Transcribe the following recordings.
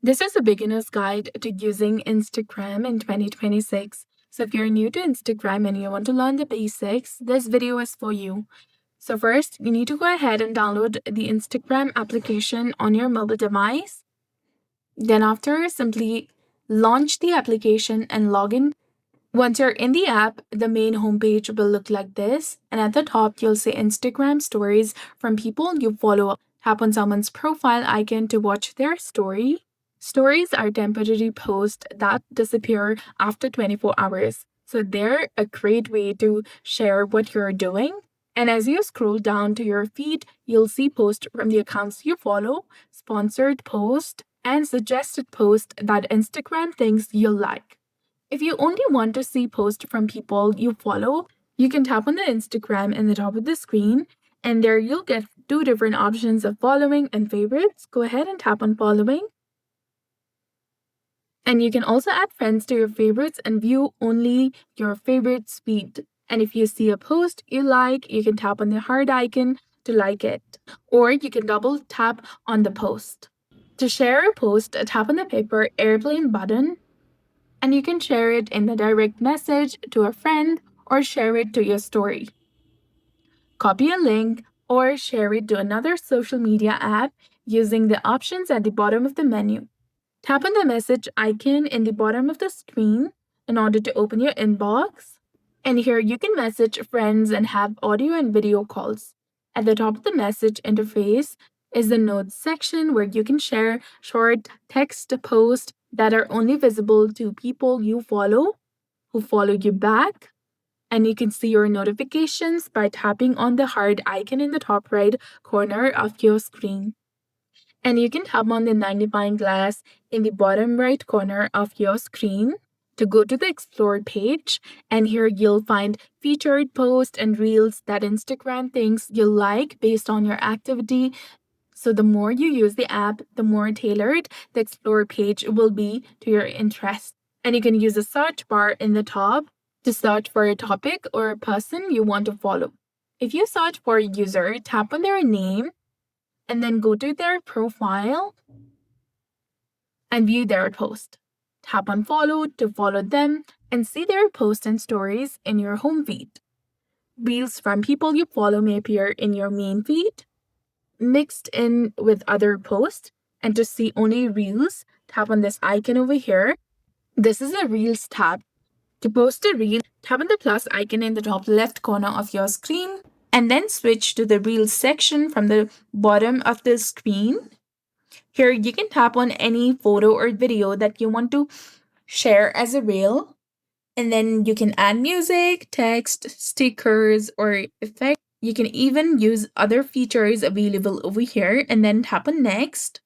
This is a beginner's guide to using Instagram in 2026. So if you're new to Instagram and you want to learn the basics, this video is for you. So first, you need to go ahead and download the Instagram application on your mobile device. Then after, simply launch the application and log in. Once you're in the app, the main homepage will look like this. And at the top, you'll see Instagram stories from people you follow. Tap on someone's profile icon to watch their story. Stories are temporary posts that disappear after 24 hours. So they're a great way to share what you're doing. And as you scroll down to your feed, you'll see posts from the accounts you follow, sponsored posts, and suggested posts that Instagram thinks you'll like. If you only want to see posts from people you follow, you can tap on the Instagram in the top of the screen, and there you'll get two different options of following and favorites. Go ahead and tap on following. And you can also add friends to your favorites and view only your favorites feed. And if you see a post you like, you can tap on the heart icon to like it. Or you can double tap on the post. To share a post, tap on the paper airplane button, and you can share it in the direct message to a friend or share it to your story. Copy a link or share it to another social media app using the options at the bottom of the menu. Tap on the message icon in the bottom of the screen in order to open your inbox. And here you can message friends and have audio and video calls. At the top of the message interface is the notes section where you can share short text posts that are only visible to people you follow, who follow you back. And you can see your notifications by tapping on the heart icon in the top right corner of your screen. And you can tap on the magnifying glass in the bottom right corner of your screen to go to the Explore page. And here you'll find featured posts and reels that Instagram thinks you'll like based on your activity. So the more you use the app, the more tailored the Explore page will be to your interests. And you can use a search bar in the top to search for a topic or a person you want to follow. If you search for a user, tap on their name and then go to their profile and view their post. Tap on follow to follow them and see their posts and stories in your home feed. Reels from people you follow may appear in your main feed, mixed in with other posts. And to see only reels, tap on this icon over here. This is a Reels tab. To post a reel, tap on the plus icon in the top left corner of your screen and then switch to the Reels section from the bottom of the screen. Here you can tap on any photo or video that you want to share as a reel, and then you can add music, text, stickers, or effects. You can even use other features available over here, and then tap on next,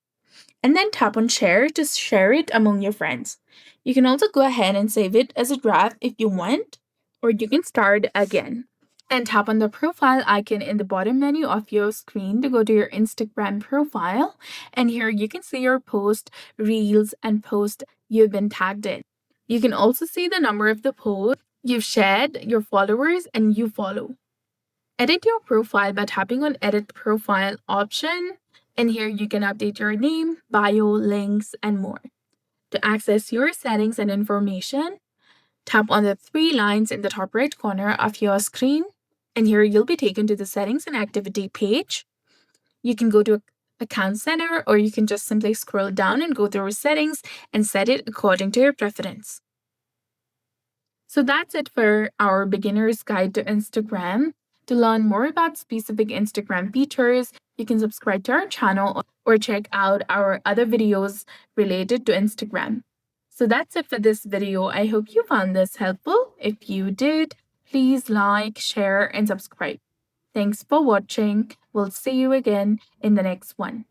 and then tap on share to share it among your friends. You can also go ahead and save it as a draft if you want, or you can start again. And tap on the profile icon in the bottom menu of your screen to go to your Instagram profile. And here you can see your post, reels, and posts you've been tagged in. You can also see the number of the posts you've shared, your followers, and you follow. Edit your profile by tapping on Edit Profile option. And here you can update your name, bio, links, and more. To access your settings and information, tap on the three lines in the top right corner of your screen. And here you'll be taken to the settings and activity page. You can go to Account Center, or you can just simply scroll down and go through settings and set it according to your preference. So that's it for our beginner's guide to Instagram. To learn more about specific Instagram features, you can subscribe to our channel or check out our other videos related to Instagram. So that's it for this video. I hope you found this helpful. If you did, please like, share, and subscribe. Thanks for watching. We'll see you again in the next one.